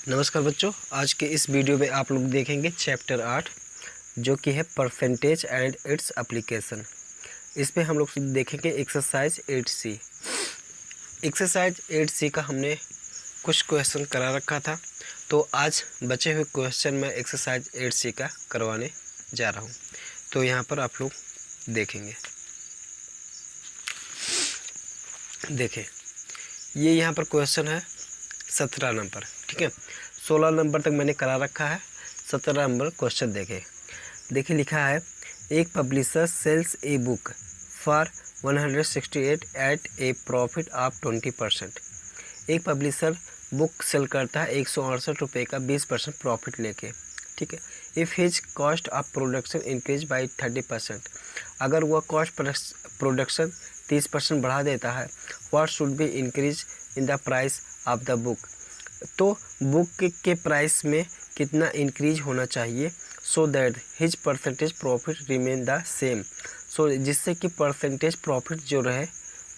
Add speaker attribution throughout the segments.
Speaker 1: नमस्कार बच्चों, आज के इस वीडियो में आप लोग देखेंगे चैप्टर 8 जो कि है परसेंटेज एंड इट्स एप्लीकेशन। इसमें हम लोग देखेंगे एक्सरसाइज 8C। एक्सरसाइज 8C का हमने कुछ क्वेश्चन करा रखा था, तो आज बचे हुए क्वेश्चन मैं एक्सरसाइज 8C का करवाने जा रहा हूँ। तो यहाँ पर आप लोग देखेंगे, देखें ये यहाँ पर क्वेश्चन है 17 नंबर, ठीक है। 16 नंबर तक मैंने करा रखा है, 17 नंबर क्वेश्चन देखिए लिखा है एक publisher sells a book for 168 at a profit of 20%। एक पब्लिशर बुक सेल करता है 168 रुपये का 20% प्रॉफिट लेके, ठीक है। If his cost of production increase by 30%, अगर वह कॉस्ट प्रोडक्शन 30% बढ़ा देता है, what should be increase in the price of the book, तो बुक के प्राइस में कितना इंक्रीज होना चाहिए, so that his percentage profit remain the same, so जिससे कि परसेंटेज प्रॉफिट जो रहे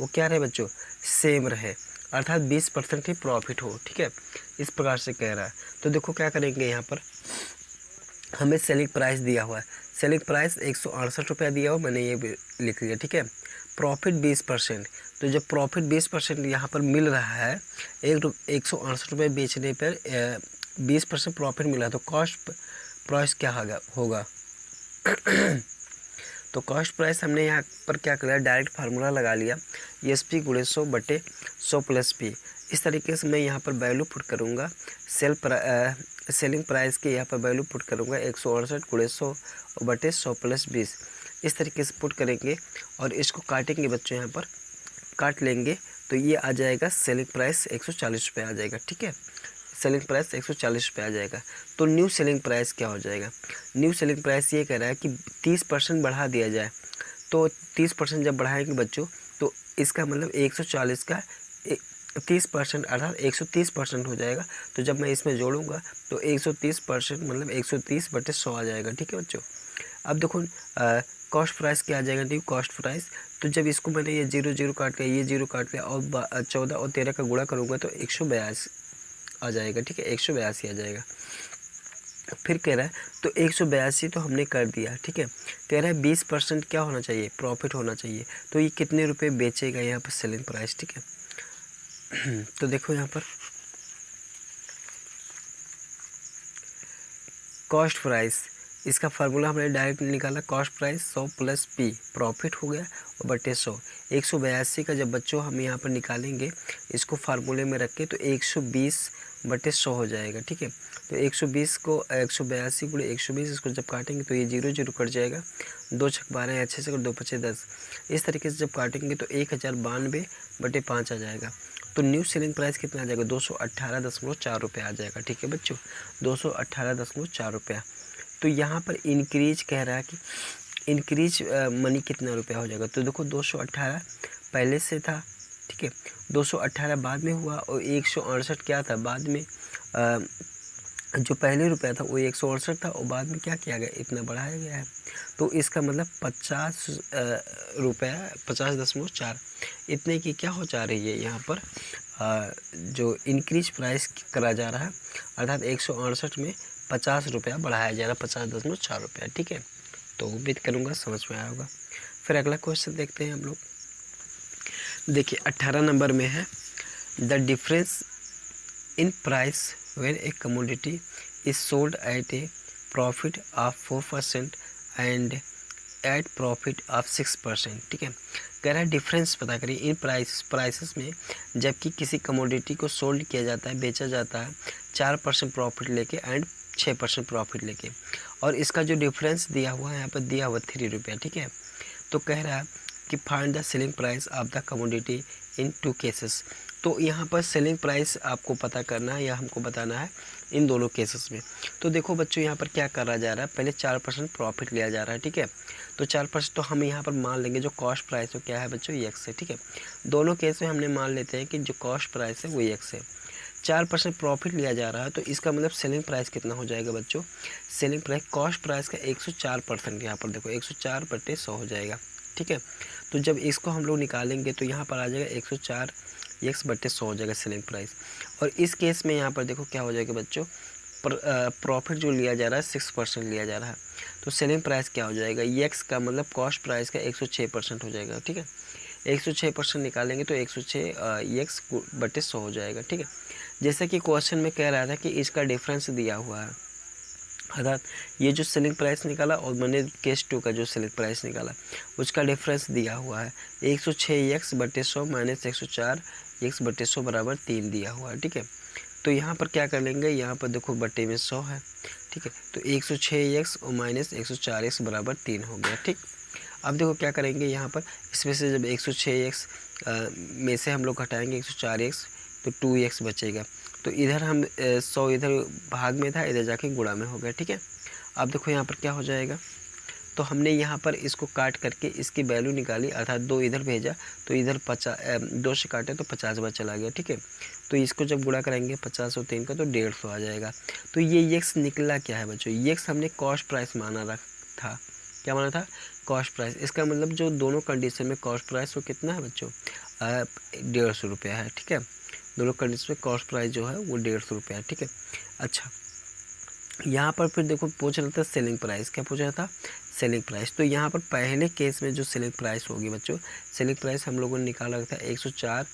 Speaker 1: वो क्या रहे बच्चों, सेम रहे, अर्थात 20% ही प्रॉफिट हो, ठीक है। इस प्रकार से कह रहा है। तो देखो क्या करेंगे, यहाँ पर हमें सेलिंग प्राइस दिया हुआ है, सेलिंग प्राइस 168 रुपया दिया हुआ, मैंने ये भी लिख लिया, ठीक है। प्रॉफिट 20%, तो जब प्रॉफिट 20% यहाँ पर मिल रहा है, 168 रुपये बेचने पर 20% प्रॉफिट मिला, तो कॉस्ट प्राइस क्या होगा तो कॉस्ट प्राइस हमने यहाँ पर क्या किया, डायरेक्ट फार्मूला लगा लिया, ESP × 100 बटे 100 + P। इस तरीके से मैं यहाँ पर वैल्यू पुट करूँगा, सेलिंग प्राइस के यहाँ पर वैल्यू पुट करूँगा 168 × 100 बटे 100 + 20। इस तरीके से पुट करेंगे और इसको काटेंगे बच्चों, यहाँ पर काट लेंगे तो ये आ जाएगा सेलिंग प्राइस 140 रुपये आ जाएगा, ठीक है। सेलिंग प्राइस 140 रुपये आ जाएगा। तो न्यू सेलिंग प्राइस क्या हो जाएगा, न्यू सेलिंग प्राइस ये कह रहा है कि 30% बढ़ा दिया जाए, तो 30% जब बढ़ाएंगे बच्चों तो इसका मतलब 140 का 30% अर्थात 130% हो जाएगा। तो जब मैं इसमें जोड़ूंगा तो 130% मतलब 130 बटे 100 आ जाएगा, ठीक है बच्चों। अब देखो कॉस्ट प्राइस क्या आ जाएगा, न्यू कॉस्ट प्राइस, तो जब इसको मैंने ये 0 काट लिया, ये 0 काट लिया और 14 और 13 का गुणा करूँगा तो 182 आ जाएगा, ठीक है, 182 आ जाएगा। फिर कह रहा है तो 182 तो हमने कर दिया, ठीक है। कह रहा है 20% क्या होना चाहिए, प्रॉफिट होना चाहिए, तो ये कितने रुपए बेचेगा यहाँ पर सेलिंग प्राइस, ठीक है। तो देखो यहाँ पर कॉस्ट प्राइस, इसका फार्मूला हमने डायरेक्ट निकाला, कॉस्ट प्राइस 100 + P, प्रॉफिट हो गया और बटे 100। 182 का जब बच्चों हम यहाँ पर निकालेंगे, इसको फार्मूले में रख के, तो 120 बटे 100 हो जाएगा, ठीक है। तो 120 को 182 × 120, इसको जब काटेंगे तो ये 0 कट जाएगा, 2 × 12 अच्छे से, 2 × 5 10। इस तरीके से जब काटेंगे तो 1092 बटे 5 आ जाएगा। तो न्यू सेलिंग प्राइस कितना आ जाएगा, 218.4 रुपये आ जाएगा, ठीक है बच्चों, 218.4 रुपया। तो यहाँ पर इंक्रीज कह रहा है कि इंक्रीज मनी कितना रुपया हो जाएगा, तो देखो 218 पहले से था, ठीक है, 218 बाद में हुआ और 168 क्या था बाद में, जो पहले रुपया था वो 168 था और बाद में क्या किया गया, इतना बढ़ाया गया है। तो इसका मतलब 50 रुपया 50.4 इतने की क्या हो जा रही है यहाँ पर, जो इंक्रीज प्राइस करा जा रहा है, अर्थात 168 में 50 रुपया बढ़ाया जा रहा है, 50.4 रुपया, ठीक है। तो उम्मीद करूँगा समझ में आया होगा। फिर अगला क्वेश्चन देखते हैं हम लोग। देखिए 18 नंबर में है, the difference in price when a commodity is sold at a profit of 4% and at profit of 6%, ठीक है। कह रहा है डिफरेंस पता करिए इन प्राइसेस में, जबकि किसी कमोडिटी को सोल्ड किया जाता है, बेचा जाता है 4% प्रॉफिट लेके एंड 6% प्रॉफिट लेके, और इसका जो डिफरेंस दिया हुआ है यहाँ पर दिया हुआ 3 रुपया, ठीक है। तो कह रहा है कि find the selling price of the commodity in 2 cases. तो यहाँ पर सेलिंग प्राइस आपको पता करना है या हमको बताना है इन दोनों केसेस में। तो देखो बच्चों यहाँ पर क्या करा जा रहा है, पहले 4% प्रॉफिट लिया जा रहा है, ठीक है। तो 4% तो हम यहाँ पर मान लेंगे जो कॉस्ट प्राइस है क्या है बच्चों, x है, ठीक है। दोनों केस में हमने मान लेते हैं कि जो कॉस्ट प्राइस है वो x है। 4% प्रॉफिट लिया जा रहा है, तो इसका मतलब सेलिंग प्राइस कितना हो जाएगा बच्चों, सेलिंग प्राइस कॉस्ट प्राइस का 104%, यहाँ पर देखो 104 बटे 100 हो जाएगा, ठीक है। तो जब इसको हम लोग निकालेंगे तो यहाँ पर आ जाएगा 104 x बटे 100 हो जाएगा सेलिंग प्राइस। और और इस केस में यहाँ पर देखो क्या हो जाएगा बच्चों, प्रॉफिट जो लिया जा रहा है 6% लिया जा रहा है, तो सेलिंग प्राइस क्या हो जाएगा, एक्स का मतलब कॉस्ट प्राइस का 106% हो जाएगा। ठीक है, 106% निकालेंगे तो 106 एक्स बटे 100 हो जाएगा। ठीक है, जैसे कि क्वेश्चन में कह रहा था कि इसका डिफरेंस दिया हुआ है, अर्थात ये जो सेलिंग प्राइस निकाला और मैंने केस 2 का जो सेलिंग प्राइस निकाला उसका डिफरेंस दिया हुआ है 106 एक्स बटे 100 माइनस 104 एक्स बटे 100 बराबर 3 दिया हुआ है। ठीक है, तो यहाँ पर क्या कर लेंगे, यहाँ पर देखो बटे में 100 है। ठीक है, तो 106 एक्स और माइनस 104 एक्स बराबर 3 हो गया। ठीक, अब देखो क्या करेंगे, यहाँ पर इसमें से जब 106 एक्स में से हम लोग घटाएंगे 104 एक्स तो 2 एक्स बचेगा, तो इधर हम 100 इधर भाग में था, इधर जाके गुणा में हो गया। ठीक है, अब देखो यहाँ पर क्या हो जाएगा, तो हमने यहाँ पर इसको काट करके इसकी वैल्यू निकाली, अर्थात 2 इधर भेजा तो इधर 2 से काटे तो 50 बार चला गया। ठीक है, तो इसको जब गुणा करेंगे 50 और 3 का तो 150 आ जाएगा। तो ये एक्स निकला क्या है बच्चों, एक्स हमने कॉस्ट प्राइस माना था, क्या माना था, कॉस्ट प्राइस। इसका मतलब जो दोनों कंडीशन में कॉस्ट प्राइस वो कितना है बच्चों, 150 रुपया है। ठीक है, दोनों कंडीशन में कॉस्ट प्राइस जो है वो 150 रुपया है। ठीक है, अच्छा यहाँ पर फिर देखो पूछ रहा था सेलिंग प्राइस, क्या पूछ रहा था, सेलिंग प्राइस। तो यहाँ पर पहले केस में जो सेलिंग प्राइस होगी बच्चों, सेलिंग प्राइस हम लोगों ने निकाला था 104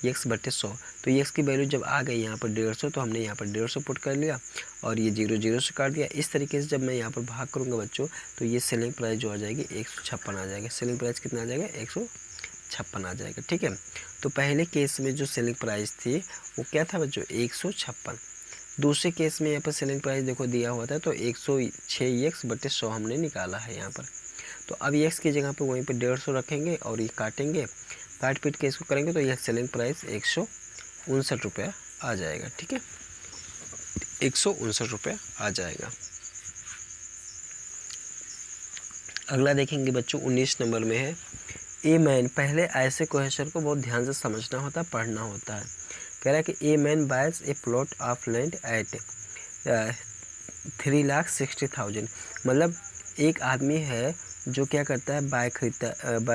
Speaker 1: एक्स बटे 100, तो एक्स की वैल्यू जब आ गई यहाँ पर 150 तो हमने यहाँ पर 150 पुट कर लिया और ये 0 0 से काट दिया। इस तरीके से जब मैं यहाँ पर भाग करूँगा बच्चों तो ये सेलिंग प्राइस जो आ जाएगी 156 आ जाएगा। सेलिंग प्राइस कितना आ जाएगा, 156 आ जाएगा। ठीक है, तो पहले केस में जो सेलिंग प्राइस थी वो क्या था बच्चों, 156। दूसरे केस में यहाँ पर सेलिंग प्राइस देखो दिया हुआ था तो 106 एक्स बटे 100 हमने निकाला है यहाँ पर। तो अब एक्स की जगह पर वहीं पर 150 रखेंगे और ये काटेंगे, काट पीट के इसको करेंगे तो यह सेलिंग प्राइस 159 रुपया आ जाएगा। ठीक है, 159 रुपया आ जाएगा। अगला देखेंगे बच्चों 19 नंबर में है, ए मैन, पहले ऐसे क्वेश्चन को बहुत ध्यान से समझना होता है, पढ़ना होता है। कह रहा है कि a man bias A plot of land at 3,60,000, मतलब एक आदमी है जो क्या करता है, बाय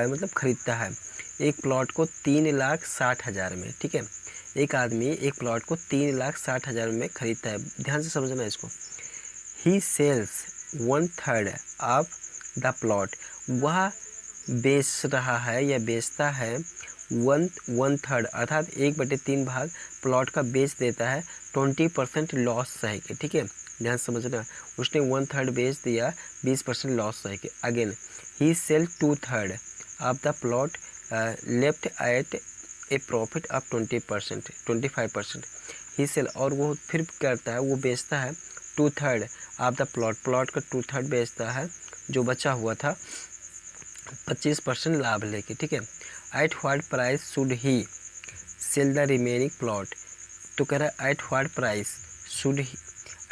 Speaker 1: मतलब खरीदता है एक प्लॉट को 3,60,000 में। ठीक है, एक आदमी एक प्लॉट को 3,60,000 में खरीदता है, ध्यान से समझना इसको। ही सेल्स 1/3 ऑफ द प्लॉट, वह बेच रहा है या बेचता है 1/3 अर्थात 1/3 भाग प्लॉट का बेच देता है 20% लॉस सह के। ठीक है, ध्यान समझना, उसने 1/3 बेच दिया 20% लॉस सह के। Again he sell 2/3 of the plot left at a profit of 25%। He sell, और वो फिर करता है, वो बेचता है 2/3 ऑफ द प्लॉट का 2/3 बेचता है जो बचा हुआ था 25% लाभ लेके। ठीक है, at what price should he sell the remaining plot, तो कह रहा है at what price should he,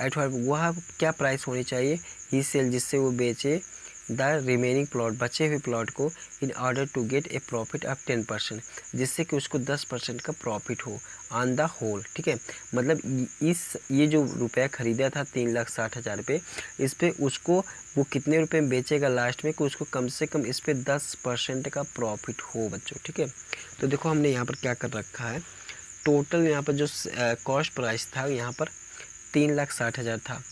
Speaker 1: at what वह क्या प्राइस होनी चाहिए, ही सेल जिससे वो बेचे द रिमेनिंग प्लॉट बचे हुए प्लॉट को, in order to get a profit of 10%, जिससे कि उसको 10% का प्रॉफिट हो ऑन द होल। ठीक है, मतलब ये जो रुपया खरीदा था 3,60,000 पे, इस पे उसको वो कितने रुपए में बेचेगा लास्ट में, कि उसको कम से कम इस पे 10% का प्रॉफिट हो बच्चों। ठीक है, तो देखो हमने यहाँ पर क्या कर रखा है, टोटल यहाँ पर जो कॉस्ट प्राइस था यहाँ पर 3,60,000 था,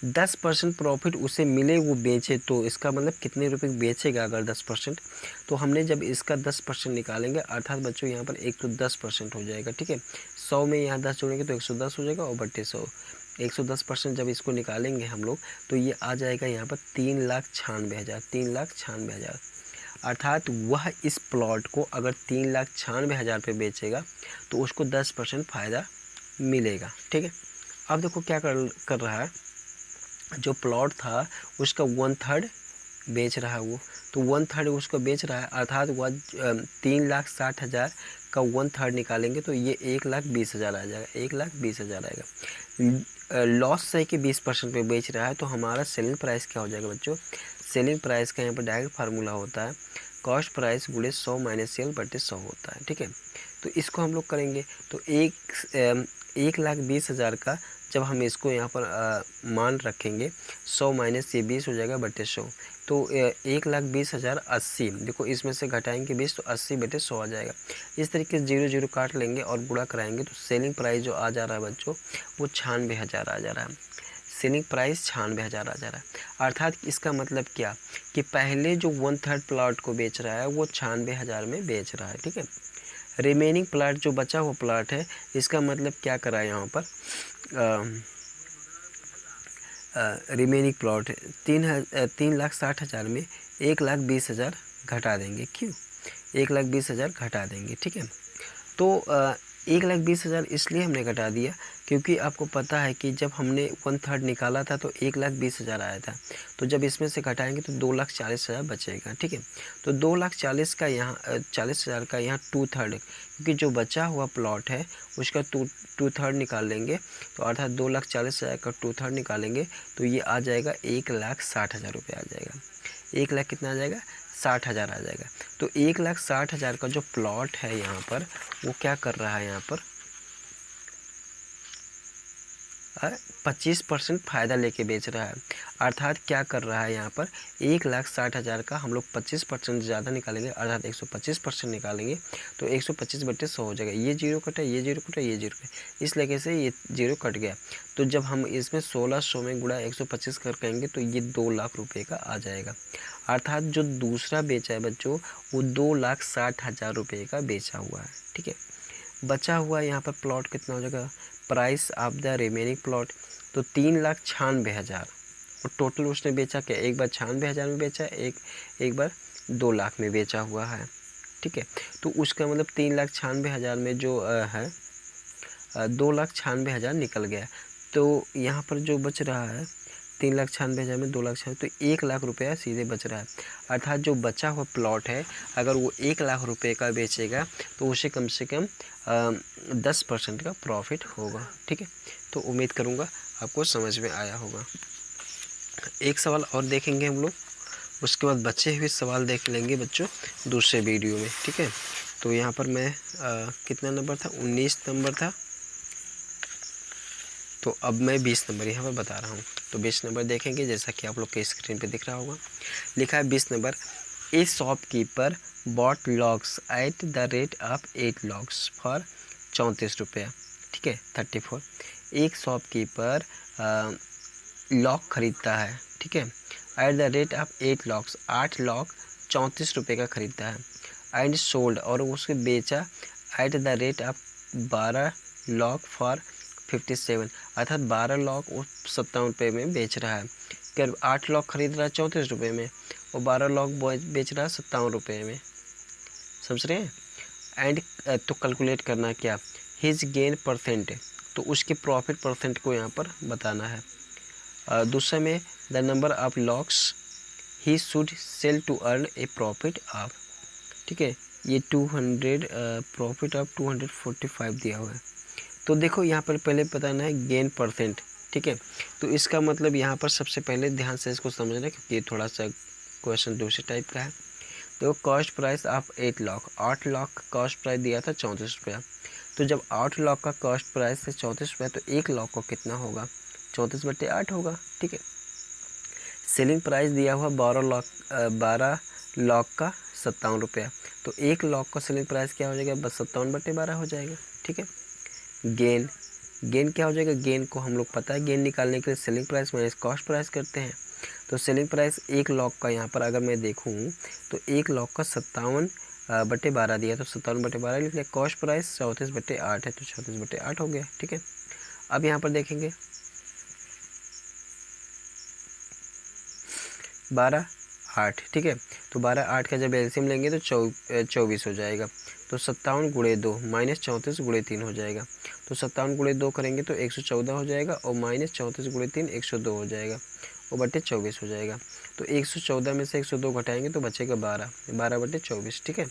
Speaker 1: 10% प्रॉफिट उसे मिले वो बेचे, तो इसका मतलब कितने रुपए बेचेगा अगर 10%, तो हमने जब इसका 10% निकालेंगे अर्थात बच्चों यहाँ पर 110% हो जाएगा। ठीक है, 100 में यहाँ 10 जोड़ेंगे तो 110 हो जाएगा और बट्टे 100, 110% जब इसको निकालेंगे हम लोग तो ये आ जाएगा यहाँ पर 3,96,000, अर्थात वह इस प्लॉट को अगर 3,96,000 पे बेचेगा तो उसको 10% फ़ायदा मिलेगा। ठीक है, अब देखो क्या कर रहा है, जो प्लॉट था उसका 1/3 बेच रहा है वो, तो 1/3 उसको बेच रहा है, अर्थात वह 3,60,000 का 1/3 निकालेंगे तो ये 1,20,000 आ जाएगा, 1,20,000 आएगा। लॉस से कि 20% पे बेच रहा है, तो हमारा सेलिंग प्राइस क्या हो जाएगा बच्चों, सेलिंग प्राइस का यहाँ पर डायरेक्ट फार्मूला होता है कॉस्ट प्राइस गुणे 100 माइनस सेल बटे 100 होता है। ठीक है, तो इसको हम लोग करेंगे तो 1,20,000 का जब हम इसको यहाँ पर मान रखेंगे 100 माइनस ये 20 हो जाएगा बटे 100, तो 1,20,000 80, देखो इसमें से घटाएंगे 20 तो 80/100 आ जाएगा। इस तरीके से 0 0 काट लेंगे और गुणा कराएंगे तो सेलिंग प्राइस जो आ जा रहा है बच्चों वो 96,000 आ जा रहा है। सेलिंग प्राइस 96,000 आ जा रहा है। अर्थात इसका मतलब क्या कि पहले जो 1/3 प्लॉट को बेच रहा है वो 96,000 में बेच रहा है, ठीक है। रिमेनिंग प्लाट जो बचा हुआ प्लाट है इसका मतलब क्या करा है यहाँ पर, रिमेनिंग प्लॉट 3,60,000 में 1,20,000 घटा देंगे, क्यों 1,20,000 घटा देंगे, ठीक है। तो 1,20,000 इसलिए हमने घटा दिया क्योंकि आपको पता है कि जब हमने 1/3 निकाला था तो 1,20,000 आया था, तो जब इसमें से घटाएंगे तो 2,40,000 बचेगा, ठीक है। तो 2,40,000 का यहाँ 40,000 का यहाँ 2/3, क्योंकि जो बचा हुआ प्लॉट है उसका 2/3 निकाल लेंगे, तो अर्थात 2,40,000 का 2/3 निकालेंगे तो ये आ जाएगा 1,60,000 रुपये आ जाएगा। 1,00,000 कितना आ जाएगा, 60,000 आ जाएगा। तो 1,60,000 का जो प्लॉट है यहाँ पर वो क्या कर रहा है, यहाँ पर 25% फ़ायदा लेके बेच रहा है। अर्थात क्या कर रहा है यहाँ पर 1,60,000 का हम लोग 25% ज़्यादा निकालेंगे, अर्थात 125% निकालेंगे तो 125/100 हो जाएगा। ये जीरो कटा, ये जीरो कटा, ये जीरो कटा, इस लगे से ये जीरो कट गया। तो जब हम इसमें 1600 में गुणा 125 कर करेंगे तो ये 2 लाख रुपये का आ जाएगा। अर्थात जो दूसरा बेचा है बच्चों वो 2,60,000 रुपये का बेचा हुआ है, ठीक है। बचा हुआ यहाँ पर प्लॉट कितना हो जाएगा, price of the remaining plot, तो 3,96,000, और टोटल उसने बेचा क्या, एक बार 96,000 में बेचा, एक बार 2 लाख में बेचा हुआ है, ठीक है। तो उसका मतलब 3,96,000 में जो है 2,96,000 निकल गया। तो यहाँ पर जो बच रहा है 3,96,000 में 2,96,000 तो 1,00,000 रुपया सीधे बच रहा है। अर्थात जो बचा हुआ प्लॉट है अगर वो 1,00,000 रुपये का बेचेगा तो उसे कम से कम 10% का प्रॉफिट होगा, ठीक है। तो उम्मीद करूँगा आपको समझ में आया होगा। एक सवाल और देखेंगे हम लोग, उसके बाद बचे हुए सवाल देख लेंगे बच्चों दूसरे वीडियो में, ठीक है। तो यहाँ पर मैं कितना नंबर था, 19 नंबर था, तो अब मैं 20 नंबर यहाँ पर बता रहा हूँ। तो 20 नंबर देखेंगे जैसा कि आप लोग के स्क्रीन पे दिख रहा होगा, लिखा है 20 number, A shopkeeper bot locks at the rate of 8 locks for 34 रुपया, ठीक है 34। एक शॉपकीपर लॉक खरीदता है, ठीक है, at the rate of 8 locks, 8 lock 34 रुपये का खरीदता है, एंड सोल्ड और उसके बेचा at the rate of 12 lock for 57, अर्थात 12 लॉक वो 57 रुपये में बेच रहा है। क्या 8 लॉक खरीद रहा है 34 रुपये में और 12 लॉक बेच रहा है 57 रुपये में, समझ रहे हैं। एंड तो कैलकुलेट करना क्या, हिज गेन परसेंट, तो उसके प्रॉफिट परसेंट को यहाँ पर बताना है। दूसरे में the number of locks he should sell to earn a profit of, ठीक है, ये 200 प्रॉफिट ऑफ 245 दिया हुआ है। तो देखो यहाँ पर पहले बताना है गेन परसेंट, ठीक है। तो इसका मतलब यहाँ पर सबसे पहले ध्यान से इसको समझना क्योंकि थोड़ा सा क्वेश्चन दूसरे टाइप का है। तो cost price of 8 lakh, 8 lakh का कॉस्ट प्राइस दिया था 34 रुपया, तो जब 8 लाख का कॉस्ट प्राइस है 34 रुपया तो 1 लाख को कितना होगा, 34/8 होगा, ठीक है। सेलिंग प्राइस दिया हुआ 12 लाख का 57 रुपया, तो 1 लाख का सेलिंग प्राइस क्या हो जाएगा, बस 57/12 हो जाएगा, ठीक है। गेन क्या हो जाएगा, गेन को हम लोग पता है, गेन निकालने के लिए selling price minus cost price करते हैं। तो सेलिंग प्राइस 1 लाख का यहाँ पर अगर मैं देखूँ तो 1 लाख का 57/12 दिया, तो 57/12 लिख लिया। कॉस्ट प्राइस 34/8 है तो 34/8 हो गया, ठीक है। अब यहाँ पर देखेंगे 12 8, ठीक है। तो 12 8 का जब एलसीएम लेंगे तो 24 हो जाएगा, तो 57 × 2 माइनस 34 × 3 हो जाएगा, तो 57 × 2 करेंगे तो 114 हो जाएगा और माइनस 34 × 3 102 हो जाएगा और बटे 24 हो जाएगा। तो 114 में से 102 घटाएंगे तो बचेगा 12/24, ठीक है।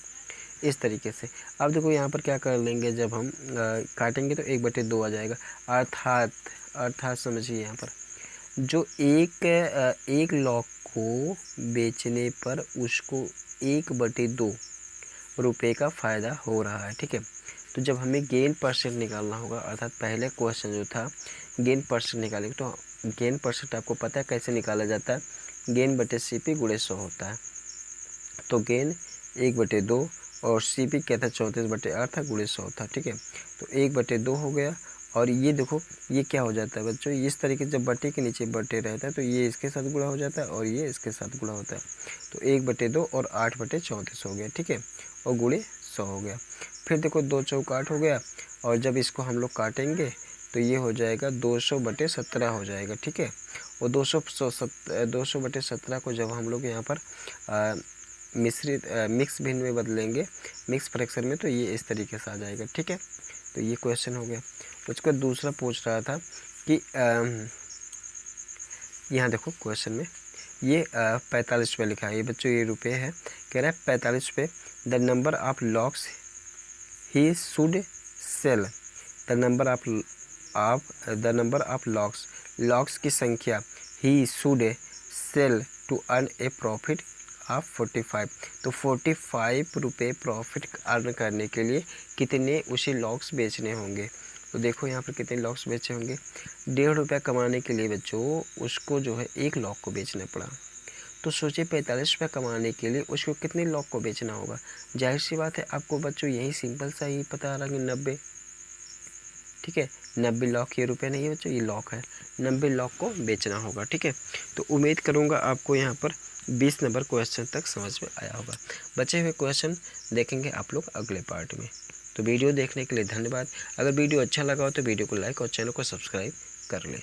Speaker 1: इस तरीके से अब देखो यहाँ पर क्या कर लेंगे, जब हम काटेंगे तो 1/2 आ जाएगा। अर्थात समझिए यहाँ पर जो एक लाख को बेचने पर उसको 1/2 रुपये का फ़ायदा हो रहा है, ठीक है। तो जब हमें गेन परसेंट निकालना होगा, अर्थात पहले क्वेश्चन जो था गेन परसेंट निकालेंगे, तो गेन परसेंट आपको पता है कैसे निकाला जाता है, गेन बटे CP गुणे 100 होता है। तो गेन 1/2 और CP क्या था 34/8 था, गुणे 100 था। ठीक है, तो 1/2 हो गया। और ये देखो ये क्या हो जाता है बच्चों, इस तरीके से जब बटे के नीचे बटे रहता है तो ये इसके साथ गुणा हो जाता है और ये इसके साथ गुणा होता है। तो 1/2 और 8/34 हो गया। ठीक है, और गुणे 100 हो गया। फिर देखो 2 चौक 8 हो गया, और जब इसको हम लोग काटेंगे तो ये हो जाएगा 200/17 हो जाएगा। ठीक है, और 200/17 को जब हम लोग यहाँ पर मिक्स भिन्न में बदलेंगे, मिक्स फ्रैक्शन में, तो ये इस तरीके से आ जाएगा। ठीक है, तो ये क्वेश्चन हो गया। उसके बाद दूसरा पूछ रहा था कि यहाँ देखो क्वेश्चन में ये 45 रुपये लिखा है, ये बच्चों ये रुपये है। कह रहा है 45 रुपये, the number of locks he should sell, the number of locks की संख्या he should sell to earn a profit of 45। तो 45 रुपये प्रॉफिट अर्न करने के लिए कितने उसे लॉक्स बेचने होंगे। तो देखो यहाँ पर कितने लॉक्स बेचे होंगे। 1.5 रुपया कमाने के लिए बच्चों उसको जो है 1 लॉक को बेचना पड़ा। तो सोचिए 45 रुपये कमाने के लिए उसको कितने लॉक को बेचना होगा। जाहिर सी बात है आपको बच्चों यही सिंपल सा ही पता आ रहा कि 90। ठीक है, 90 लॉक, ये रुपये नहीं है बच्चों, ये लॉक है, 90 लॉक को बेचना होगा। ठीक है, तो उम्मीद करूँगा आपको यहाँ पर 20 नंबर क्वेश्चन तक समझ में आया होगा। बचे हुए क्वेश्चन देखेंगे आप लोग अगले पार्ट में। तो वीडियो देखने के लिए धन्यवाद। अगर वीडियो अच्छा लगा हो तो वीडियो को लाइक और चैनल को सब्सक्राइब कर लें।